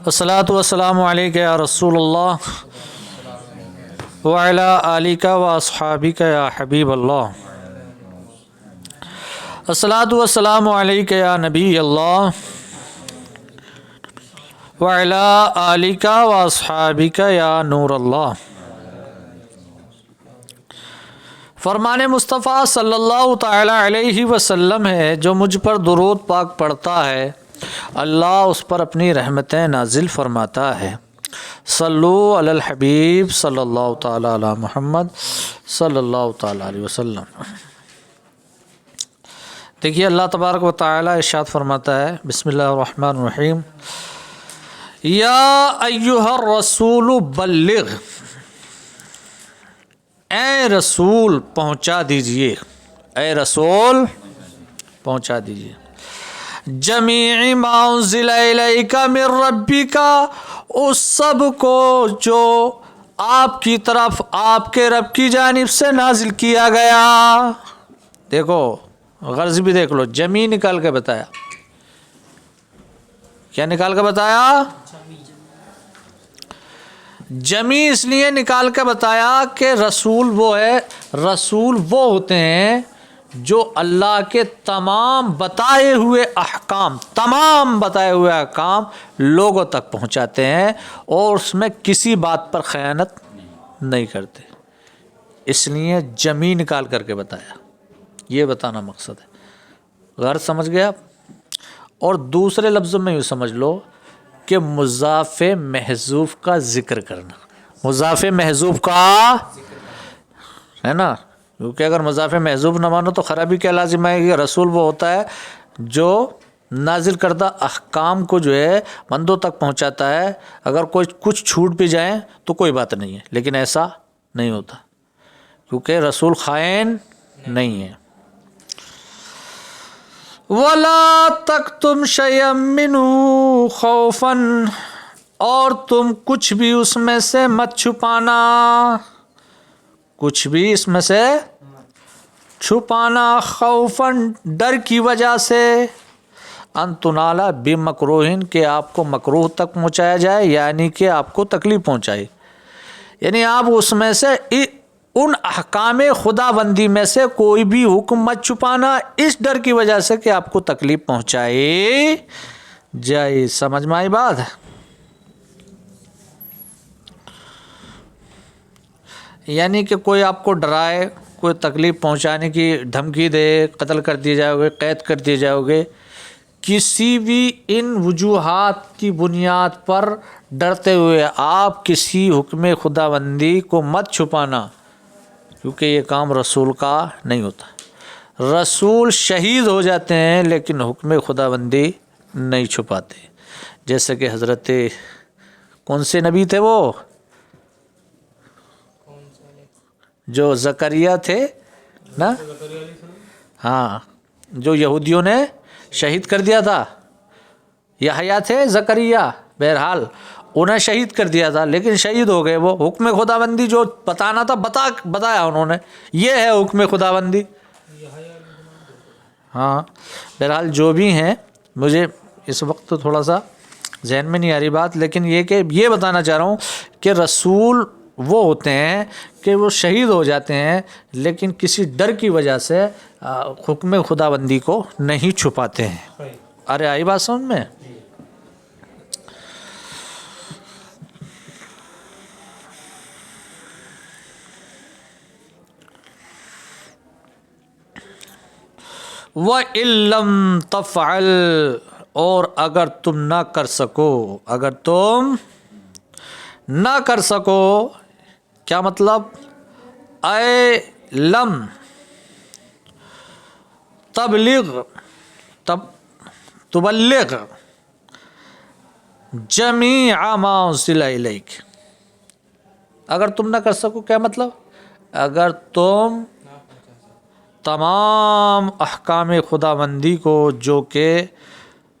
الصلاۃ والسلام علیک یا رسول اللہ وعلی آلک و اصحابک یا حبیب اللہ۔ الصلاۃ والسلام علیک یا نبی اللہ وعلی آلک و اصحابک یا نور اللہ۔ فرمان مصطفیٰ صلی اللہ تعالی علیہ وسلم ہے، جو مجھ پر درود پاک پڑھتا ہے اللہ اس پر اپنی رحمتیں نازل فرماتا ہے۔ صلو علی الحبیب صلی اللہ تعالی علی محمد صلی اللہ تعالی علیہ وسلم۔ دیکھیے اللہ تبارک و تعالی ارشاد فرماتا ہے، بسم اللہ الرحمن الرحیم، یا ایھا الرسول بلغ، اے رسول پہنچا دیجئے، اے رسول پہنچا دیجئے، جمیع ما انزل الیک من ربک، اس سب کو جو آپ کی طرف آپ کے رب کی جانب سے نازل کیا گیا۔ دیکھو غرض بھی دیکھ لو، جمیع نکال کے بتایا، کیا نکال کے بتایا؟ جمیع اس لیے نکال کے بتایا کہ رسول وہ ہے، رسول وہ ہوتے ہیں جو اللہ کے تمام بتائے ہوئے احکام لوگوں تک پہنچاتے ہیں اور اس میں کسی بات پر خیانت نہیں کرتے، اس لیے جمیع نکال کر کے بتایا، یہ بتانا مقصد ہے۔ غرض سمجھ گئے آپ؟ اور دوسرے لفظوں میں یوں سمجھ لو کہ مضاف محذوف کا ذکر کرنا، مضاف محذوف کا ہے نا، کیونکہ اگر مضاف محذوف نہ مانو تو خرابی کیا لازم آئے گی؟ رسول وہ ہوتا ہے جو نازل کردہ احکام کو جو ہے بندوں تک پہنچاتا ہے، اگر کوئی کچھ چھوٹ بھی جائیں تو کوئی بات نہیں ہے، لیکن ایسا نہیں ہوتا کیونکہ رسول خائن نہیں ہے۔ وَلَا تَكْتُمْ شَيْئًا مِّنْهُ خَوْفًا، اور تم کچھ بھی اس میں سے مت چھپانا، کچھ بھی اس میں سے چھپانا، خوفاً ڈر کی وجہ سے، ان تنال بمکروہ، کہ آپ کو مکروہ تک پہنچایا جائے، یعنی کہ آپ کو تکلیف پہنچائے، یعنی آپ اس میں سے ان احکام خدا بندی میں سے کوئی بھی حکم مت چھپانا، اس ڈر کی وجہ سے کہ آپ کو تکلیف پہنچائے جائے۔ سمجھ میں آئی بات؟ یعنی کہ کوئی آپ کو ڈرائے، کوئی تکلیف پہنچانے کی دھمکی دے، قتل کر دیے جاؤ گے، قید کر دیے جاؤ گے، کسی بھی ان وجوہات کی بنیاد پر ڈرتے ہوئے آپ کسی حکم خدا بندی کو مت چھپانا، کیونکہ یہ کام رسول کا نہیں ہوتا۔ رسول شہید ہو جاتے ہیں لیکن حکم خدا بندی نہیں چھپاتے، جیسے کہ حضرت کون سے نبی تھے وہ جو زکریا تھے نا، ہاں، جو یہودیوں نے شہید کر دیا تھا، یحییٰ تھے زکریا، بہرحال انہیں شہید کر دیا تھا لیکن شہید ہو گئے، وہ حکم خدا بندی جو بتانا تھا بتایا انہوں نے، یہ ہے حکم خدا بندی۔ ہاں بہرحال جو بھی ہیں، مجھے اس وقت تو تھوڑا سا ذہن میں نہیں آ رہی بات، لیکن یہ کہ یہ بتانا چاہ رہا ہوں کہ رسول وہ ہوتے ہیں کہ وہ شہید ہو جاتے ہیں لیکن کسی ڈر کی وجہ سے حکم خدا بندی کو نہیں چھپاتے ہیں۔ ارے آئی بات سمجھ میں؟ وَإِن لَّمْ تَفْعَلْ، اور اگر تم نہ کر سکو، اگر تم نہ کر سکو، کیا مطلب؟ اے لم تبلغ، تبلغ جمیع ما انزل الیک، اگر تم نہ کر سکو کیا مطلب؟ اگر تم تمام احکام خدا بندی کو جو کہ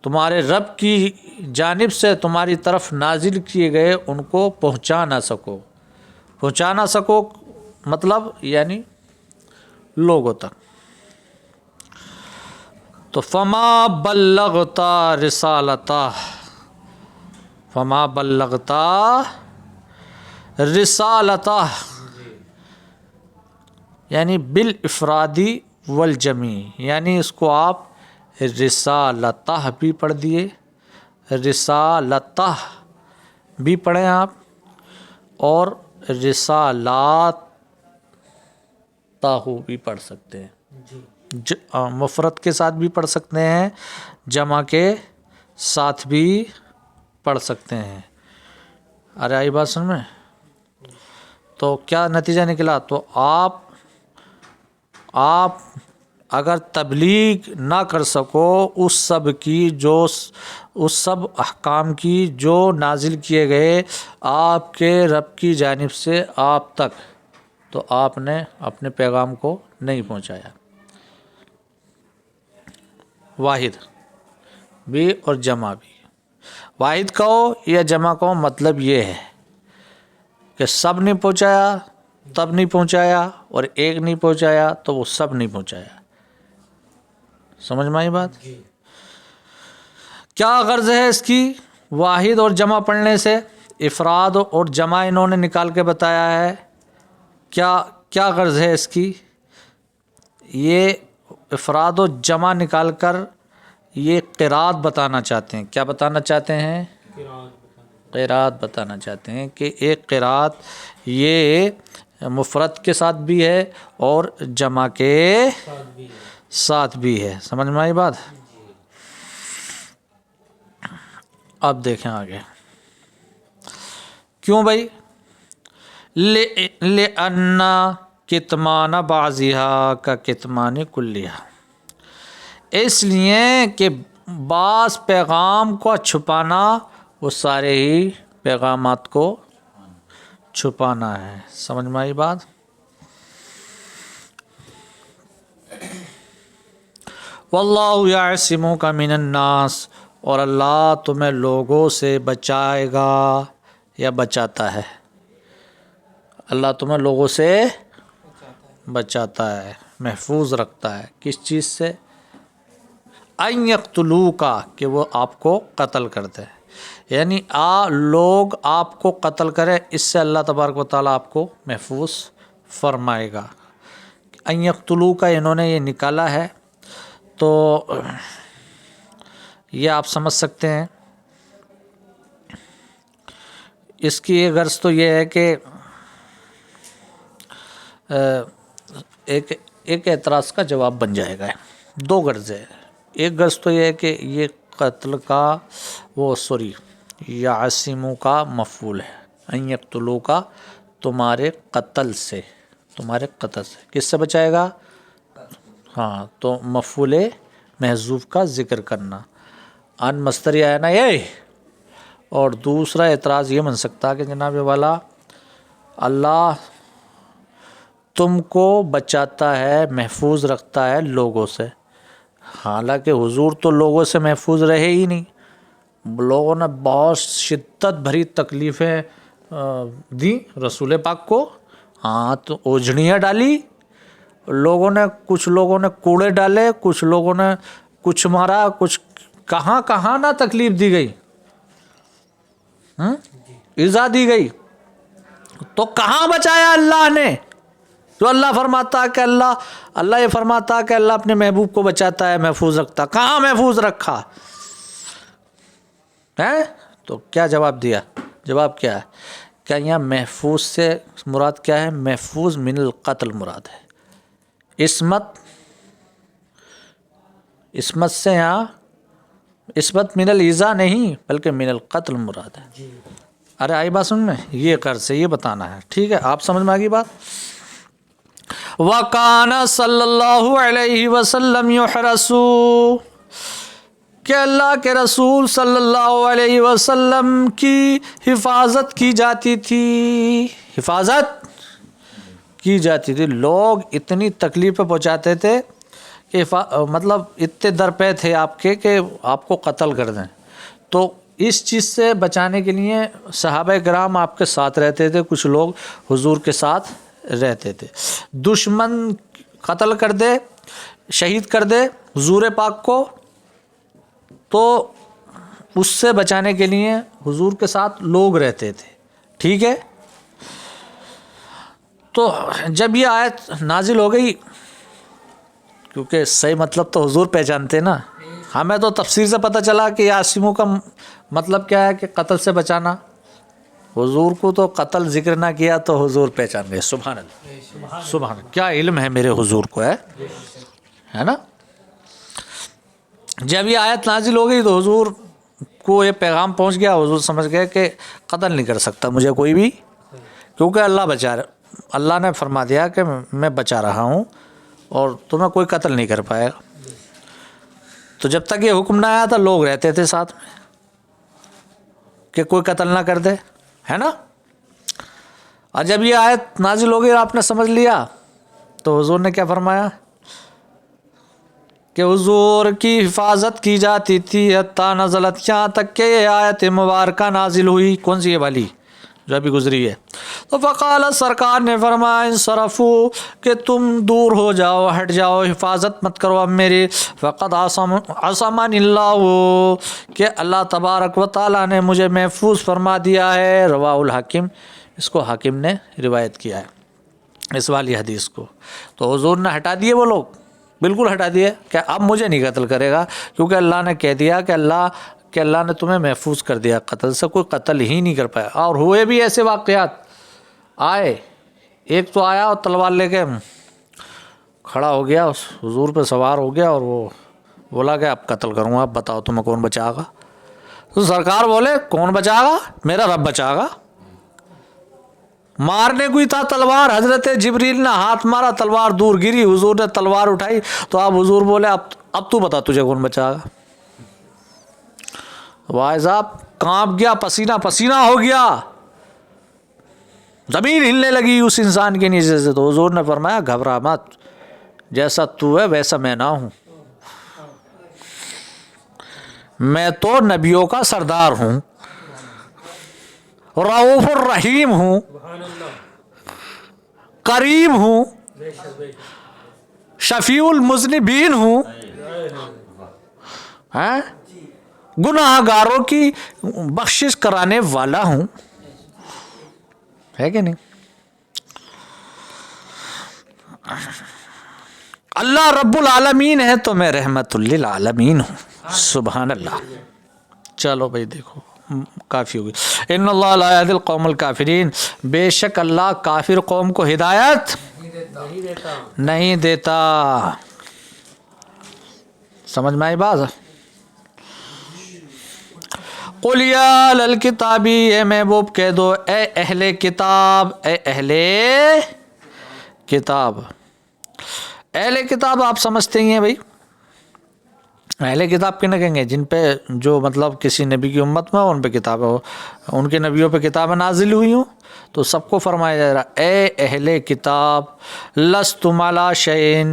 تمہارے رب کی جانب سے تمہاری طرف نازل کیے گئے ان کو پہنچا نہ سکو مطلب یعنی لوگوں تک، تو فما بلغتا رسالتہ، فما بلغتا رسالتہ، یعنی بالافرادی والجمی، یعنی اس کو آپ رسالتہ بھی پڑھ دیے، رسالتہ بھی پڑھیں آپ، اور رسالات تاہو بھی پڑھ سکتے ہیں، مفرد کے ساتھ بھی پڑھ سکتے ہیں، جمع کے ساتھ بھی پڑھ سکتے ہیں۔ ارے آئی بات سن میں؟ تو کیا نتیجہ نکلا؟ تو آپ اگر تبلیغ نہ کر سکو اس سب احکام کی جو نازل کیے گئے آپ کے رب کی جانب سے آپ تک، تو آپ نے اپنے پیغام کو نہیں پہنچایا۔ واحد بھی اور جمع بھی، واحد کہو یا جمع کہو، مطلب یہ ہے کہ سب نے پہنچایا تب نہیں پہنچایا، اور ایک نہیں پہنچایا تو وہ سب نہیں پہنچایا۔ سمجھ میں آئی بات؟ کیا غرض ہے اس کی؟ واحد اور جمع پڑھنے سے افراد اور جمع انہوں نے نکال کے بتایا ہے۔ کیا غرض ہے اس کی؟ یہ افراد و جمع نکال کر یہ قرات بتانا چاہتے ہیں۔ کیا بتانا چاہتے ہیں؟ قرات بتانا چاہتے ہیں کہ ایک قرات یہ مفرد کے ساتھ بھی ہے اور جمع کے ساتھ بھی ہے۔ سمجھ میں آئی بات؟ اب دیکھیں آگے، کیوں بھائی؟ لِأَنَّ کتمان بعضها کا کتمان کلیہ، اس لیے کہ بعض پیغام کو چھپانا وہ سارے ہی پیغامات کو چھپانا ہے۔ سمجھ میں آئی بات؟ واللہ یعصمک من الناس، اور اللہ تمہیں لوگوں سے بچائے گا یا بچاتا ہے۔ اللہ تمہیں لوگوں سے بچاتا ہے، محفوظ رکھتا ہے۔ کس چیز سے؟ ان یقتلوک، کہ وہ آپ کو قتل کر دے، یعنی لوگ آپ کو قتل کرے، اس سے اللہ تبارک و تعالیٰ آپ کو محفوظ فرمائے گا۔ ان یقتلوک انہوں نے یہ نکالا ہے، تو یہ آپ سمجھ سکتے ہیں اس کی ایک غرض تو یہ ہے کہ ایک اعتراض کا جواب بن جائے گا۔ دو غرض ہے، ایک غرض تو یہ ہے کہ یہ قتل کا یعصمو کا مفعول ہے، ان یقتلو کا تمہارے قتل سے، کس سے بچائے گا؟ ہاں، تو مفعول محذوف کا ذکر کرنا، ان مصدری آیا نا یہ۔ اور دوسرا اعتراض یہ بن سکتا کہ جناب والا اللہ تم کو بچاتا ہے، محفوظ رکھتا ہے لوگوں سے، حالانکہ حضور تو لوگوں سے محفوظ رہے ہی نہیں، لوگوں نے بہت شدت بھری تکلیفیں دی رسول پاک کو۔ ہاں، تو اوجھڑیاں ڈالی لوگوں نے، کچھ لوگوں نے کوڑے ڈالے، کچھ لوگوں نے کچھ مارا، کچھ کہاں نہ تکلیف دی گئی، ایذا دی گئی، تو کہاں بچایا اللہ نے؟ جو اللہ فرماتا کہ اللہ یہ فرماتا کہ اللہ اپنے محبوب کو بچاتا ہے، محفوظ رکھتا، کہاں محفوظ رکھا ہے؟ تو کیا جواب دیا؟ جواب کیا ہے؟ کیا یہاں محفوظ سے مراد کیا ہے؟ محفوظ من القتل مراد ہے۔ عصمت سے یہاں عصمت من الایذا نہیں بلکہ من القتل مراد ہے۔ ارے آئی بات سن میں؟ یہ قرض سے یہ بتانا ہے، ٹھیک ہے؟ آپ سمجھ میں آ گئی بات؟ وَكَانَ صلی اللہ علیہ وسلم يُحْرَسُ، کہ اللہ کے رسول صلی اللہ علیہ وسلم کی حفاظت کی جاتی تھی، حفاظت کی جاتی تھی۔ لوگ اتنی تکلیفیں پہنچاتے تھے کہ مطلب اتنے درپے تھے آپ کے کہ آپ کو قتل کر دیں، تو اس چیز سے بچانے کے لیے صحابہ کرام آپ کے ساتھ رہتے تھے، کچھ لوگ حضور کے ساتھ رہتے تھے۔ دشمن قتل کر دے، شہید کر دے حضور پاک کو، تو اس سے بچانے کے لیے حضور کے ساتھ لوگ رہتے تھے، ٹھیک ہے. تو جب یہ آیت نازل ہو گئی، کیونکہ صحیح مطلب تو حضور پہچانتے نا، ہمیں تو تفسیر سے پتہ چلا کہ یاسموں کا مطلب کیا ہے کہ قتل سے بچانا. حضور کو تو قتل ذکر نہ کیا تو حضور پہچان گئے. سبحان اللہ، سبحان اللہ، کیا علم ہے میرے حضور کو، ہے نا. جب یہ آیت نازل ہو گئی تو حضور کو یہ پیغام پہنچ گیا. حضور سمجھ گئے کہ قتل نہیں کر سکتا مجھے کوئی بھی، کیونکہ اللہ نے فرما دیا کہ میں بچا رہا ہوں اور تمہیں کوئی قتل نہیں کر پائے گا. تو جب تک یہ حکم نہ آیا تھا لوگ رہتے تھے ساتھ میں کہ کوئی قتل نہ کر دے، ہے نا. اور جب یہ آیت نازل ہو گئی اور آپ نے سمجھ لیا تو حضور نے کیا فرمایا کہ حضور کی حفاظت کی جاتی تھی حتیٰ نزلت، یہاں تک کہ یہ آیت مبارکہ نازل ہوئی. کون سی یہ والی جو ابھی گزری ہے؟ تو فقال، سرکار نے فرمایا انصرفو، کہ تم دور ہو جاؤ، ہٹ جاؤ، حفاظت مت کرو اب میری. فقد عصمنی اللہ، کہ اللہ تبارک و تعالیٰ نے مجھے محفوظ فرما دیا ہے. رواہ الحاکم، اس کو حاکم نے روایت کیا ہے اس والی حدیث کو. تو حضور نے ہٹا دیے، وہ لوگ بالکل ہٹا دیے کہ اب مجھے نہیں قتل کرے گا، کیونکہ اللہ نے کہہ دیا کہ اللہ نے تمہیں محفوظ کر دیا، قتل سے کوئی قتل ہی نہیں کر پایا. اور ہوئے بھی ایسے واقعات آئے. ایک تو آیا اور تلوار لے کے کھڑا ہو گیا، اس حضور پہ سوار ہو گیا اور وہ بولا کہ اب قتل کروں گا، اب بتاؤ تمہیں کون بچا گا. تو سرکار بولے کون بچا گا؟ میرا رب بچا گا. مارنے کو ہی تھا تلوار، حضرت جبریل نے ہاتھ مارا، تلوار دور گری، حضور نے تلوار اٹھائی تو اب حضور بولے اب تو بتا تجھے کون بچا گا. بھائی صاحب کانپ گیا، پسینہ پسینہ ہو گیا، زمین ہلنے لگی اس انسان کے نیچے سے. تو حضور نے فرمایا گھبرا مت، جیسا تو ہے ویسا میں نہ ہوں، میں تو نبیوں کا سردار ہوں، رؤوف الرحیم ہوں، کریم ہوں، شفیع المذنبین ہوں، گناہ گاروں کی بخشش کرانے والا ہوں، ہے کہ نہیں. اللہ رب العالمین ہے تو میں رحمت للعالمین ہوں. سبحان اللہ. چلو بھائی دیکھو کافی ہوگی. ان اللہ لا یہدی القوم الکافرین، بے شک اللہ کافر قوم کو ہدایت نہیں دیتا. سمجھ میں آئی بات؟ قل یا اہل الکتاب، اے محبوب کہہ دو اے اہل کتاب، اے اہل کتاب. اہل کتاب آپ سمجھتے ہی ہیں بھائی، اہل کتاب کن کہیں گے؟ جن پہ جو مطلب کسی نبی کی امت میں ان پہ کتابیں ہو، ان کے نبیوں پہ کتابیں نازل ہوئی ہوں. تو سب کو فرمایا جا رہا اے اہل کتاب لستم علی شیء،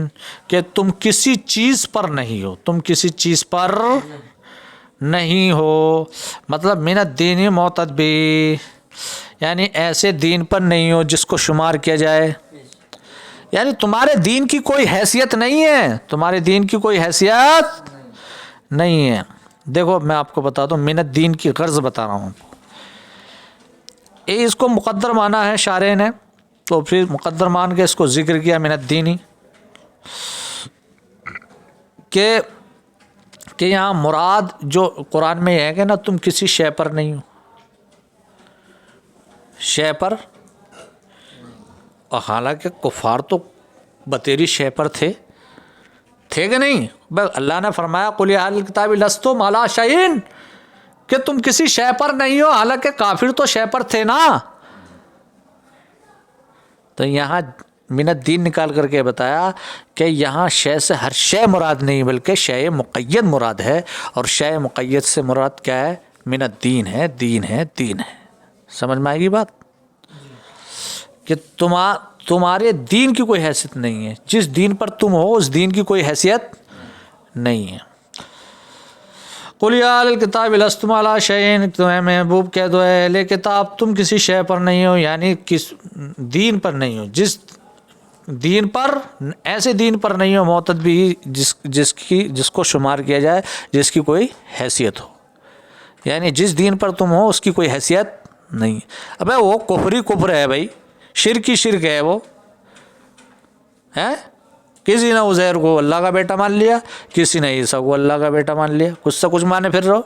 کہ تم کسی چیز پر نہیں ہو، تم کسی چیز پر نہیں ہو. مطلب من الدین معتدی، یعنی ایسے دین پر نہیں ہو جس کو شمار کیا جائے، یعنی تمہارے دین کی کوئی حیثیت نہیں ہے، تمہارے دین کی کوئی حیثیت نہیں ہے. دیکھو میں آپ کو بتا دوں من الدین کی غرض بتا رہا ہوں. اس کو مقدر مانا ہے شارح نے، تو پھر مقدر مان کے اس کو ذکر کیا من الدین، کہ یہاں مراد جو قرآن میں ہے کہ نا تم کسی شے پر نہیں ہو، شے پر. اور حالانکہ کفار تو بتیری شے پر تھے کہ نہیں؟ اللہ نے فرمایا قل یا اہل الکتاب لستم علی شیء، کہ تم کسی شے پر نہیں ہو، حالانکہ کافر تو شے پر تھے نا. تو یہاں من الدین نکال کر کے بتایا کہ یہاں شے سے ہر شے مراد نہیں بلکہ شے مقید مراد ہے، اور شے مقید سے مراد کیا ہے؟ من الدین ہے، دین ہے، دین ہے. سمجھ میں آئے گی بات؟ کہ تمہارے دین کی کوئی حیثیت نہیں ہے، جس دین پر تم ہو اس دین کی کوئی حیثیت نہیں ہے. قل یا اہل الکتاب لستم علی شیء، تمہیں محبوب کہہ دو اے اہل کتاب تم کسی شے پر نہیں ہو، یعنی کس دین پر نہیں ہو، جس دین پر، ایسے دین پر نہیں ہو معتد بھی جس کو شمار کیا جائے، جس کی کوئی حیثیت ہو. یعنی جس دین پر تم ہو اس کی کوئی حیثیت نہیں. ابے وہ کفر ہی کفر ہے بھائی, شرک ہی شرک ہے وہ ہے. کسی نے عزیر کو اللہ کا بیٹا مان لیا, کسی نے عیسیٰ کو اللہ کا بیٹا مان لیا, کچھ سے کچھ مانے پھر رہو.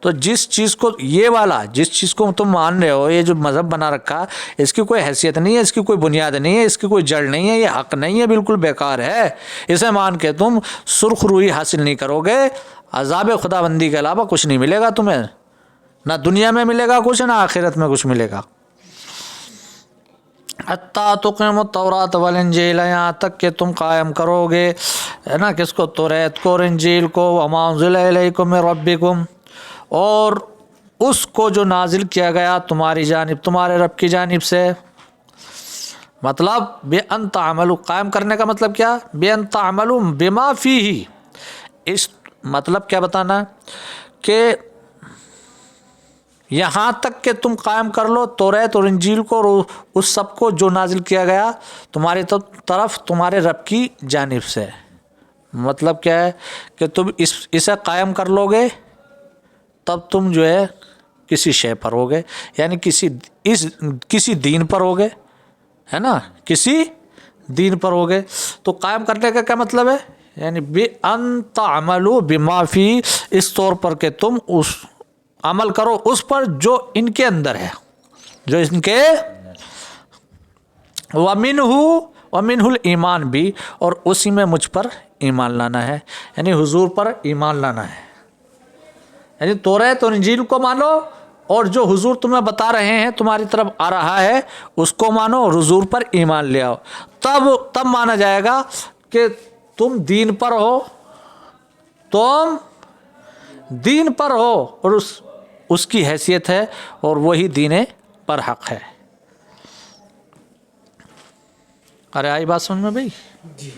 تو جس چیز کو یہ والا جس چیز کو تم مان رہے ہو, یہ جو مذہب بنا رکھا, اس کی کوئی حیثیت نہیں ہے, اس کی کوئی بنیاد نہیں ہے, اس کی کوئی جڑ نہیں ہے, یہ حق نہیں ہے, بالکل بیکار ہے. اسے مان کے تم سرخ روئی حاصل نہیں کرو گے, عذاب خدا بندی کے علاوہ کچھ نہیں ملے گا تمہیں, نہ دنیا میں ملے گا کچھ, نہ آخرت میں کچھ ملے گا. حتیٰ تقیموا التوراۃ والانجیل, یہاں تک کہ تم قائم کرو گے ہے نا کس کو, توریت کو اور انجیل کو, وما انزل الیکم من ربکم, اور اس کو جو نازل کیا گیا تمہاری جانب, تمہارے رب کی جانب سے. مطلب بِأَن تَعْمَلُوا, قائم کرنے کا مطلب کیا, بِأَن تَعْمَلُوا بِمَا فِيهِ, اس مطلب کیا بتانا کہ یہاں تک کہ تم قائم کر لو توریت اور انجیل کو, اور اس سب کو جو نازل کیا گیا تمہاری طرف تمہارے رب کی جانب سے. مطلب کیا ہے کہ تم اسے قائم کر لو گے تب تم جو ہے کسی شے پر ہوگے, یعنی کسی دین پر ہوگے, ہے نا, کسی دین پر ہوگے. تو قائم کرنے کا کیا مطلب ہے, یعنی بِأَن تَعْمَلُوا بِمَا فِي, اس طور پر کہ تم اس عمل کرو اس پر جو ان کے اندر ہے, جو ان کے وَمِنْهُ الایمان بھی, اور اسی میں مجھ پر ایمان لانا ہے, یعنی حضور پر ایمان لانا ہے. یعنی توریت اور انجیل کو مانو, اور جو حضور تمہیں بتا رہے ہیں تمہاری طرف آ رہا ہے اس کو مانو, اور حضور پر ایمان لے آؤ. تب مانا جائے گا کہ تم دین پر ہو, تم دین پر ہو, اور اس کی حیثیت ہے, اور وہی دین پر حق ہے. ارے آئی بات سمجھ میں بھائی؟ جی.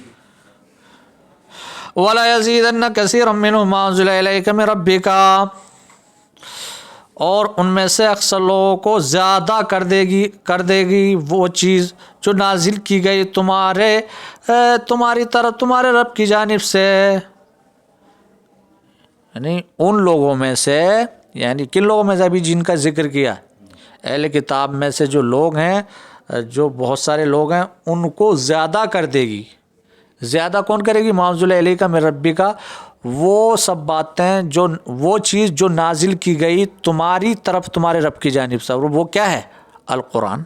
وَلَا يَزِيدَنَّ كَثِيرًا مِّنْهُمْ مَا أُنزِلَ إِلَيْكَ مِن رَبِّكَ, اور ان میں سے اکثر لوگوں کو زیادہ کر دے گی وہ چیز جو نازل کی گئی تمہاری طرف تمہارے رب کی جانب سے. یعنی ان لوگوں میں سے, یعنی کن لوگوں میں سے ابھی جن کا ذکر کیا, اہل کتاب میں سے جو لوگ ہیں, جو بہت سارے لوگ ہیں, ان کو زیادہ کر دے گی. زیادہ کون کرے گی, ما انزل الیک من ربک, وہ سب باتیں جو وہ چیز جو نازل کی گئی تمہاری طرف تمہارے رب کی جانب سے. وہ کیا ہے, القرآن.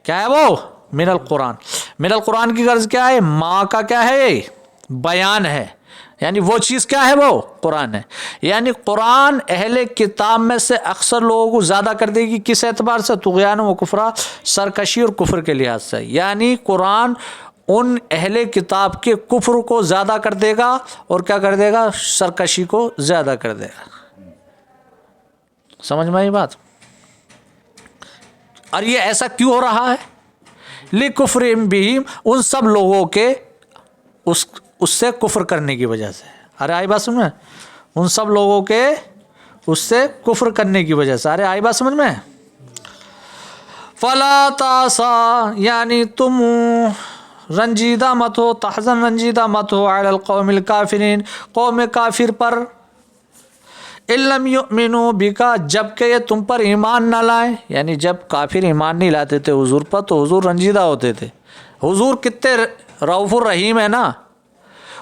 کیا ہے وہ, من القرآن. من القرآن کی غرض کیا ہے, ماں کا کیا ہے, بیان ہے, یعنی وہ چیز کیا ہے, وہ قرآن ہے. یعنی قرآن اہل کتاب میں سے اکثر لوگوں کو زیادہ کر دے گی. کس اعتبار سے, طغیان و کفرا, سرکشی اور کفر کے لحاظ سے. یعنی قرآن ان اہل کتاب کے کفر کو زیادہ کر دے گا, اور کیا کر دے گا, سرکشی کو زیادہ کر دے گا. سمجھ میں آئی بات؟ اور یہ ایسا کیوں ہو رہا ہے, لِکُفْرِهِمْ بِهِمْ, ان سب لوگوں کے اس سے کفر کرنے کی وجہ سے. ارے آئی بات سمجھ میں, ان سب لوگوں کے اس سے کفر کرنے کی وجہ سے. ارے آئی بات سمجھ میں. فَلَا تَعْسَى, یعنی تم رنجیدہ مت ہو, تحزن رنجیدہ مت ہو, علی القوم الکافرین, قوم کافر پر, ان لم یؤمنوا بک, جب کہ یہ تم پر ایمان نہ لائیں. یعنی جب کافر ایمان نہیں لاتے تھے حضور پر تو حضور رنجیدہ ہوتے تھے. حضور کتنے رؤوف الرحیم ہے نا,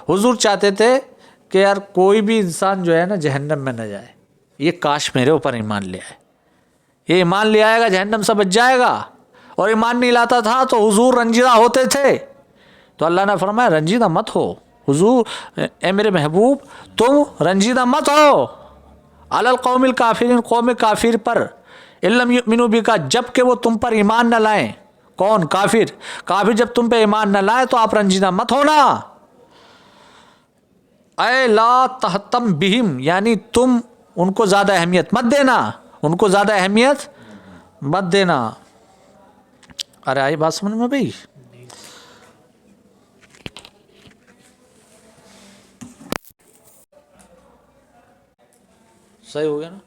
حضور چاہتے تھے کہ یار کوئی بھی انسان جو ہے نا جہنم میں نہ جائے, یہ کاش میرے اوپر ایمان لے آئے. یہ ایمان لے آئے گا جہنم سے بچ جائے گا, اور ایمان نہیں لاتا تھا تو حضور رنجیدہ ہوتے تھے. تو اللہ نے فرمایا رنجیدہ مت ہو حضور, اے میرے محبوب تم رنجیدہ مت ہو, علی القوم الکافرین, قوم کافر پر, ان لم یؤمنوا بک, جب کہ وہ تم پر ایمان نہ لائیں. کون, کافر. کافر جب تم پہ ایمان نہ لائیں تو آپ رنجیدہ مت ہونا. اے لا تہتم بہم, یعنی تم ان کو زیادہ اہمیت مت دینا, ان کو زیادہ اہمیت مت دینا. ارے آئی بات سمجھ میں بھائی؟ صحیح ہو گیا نا.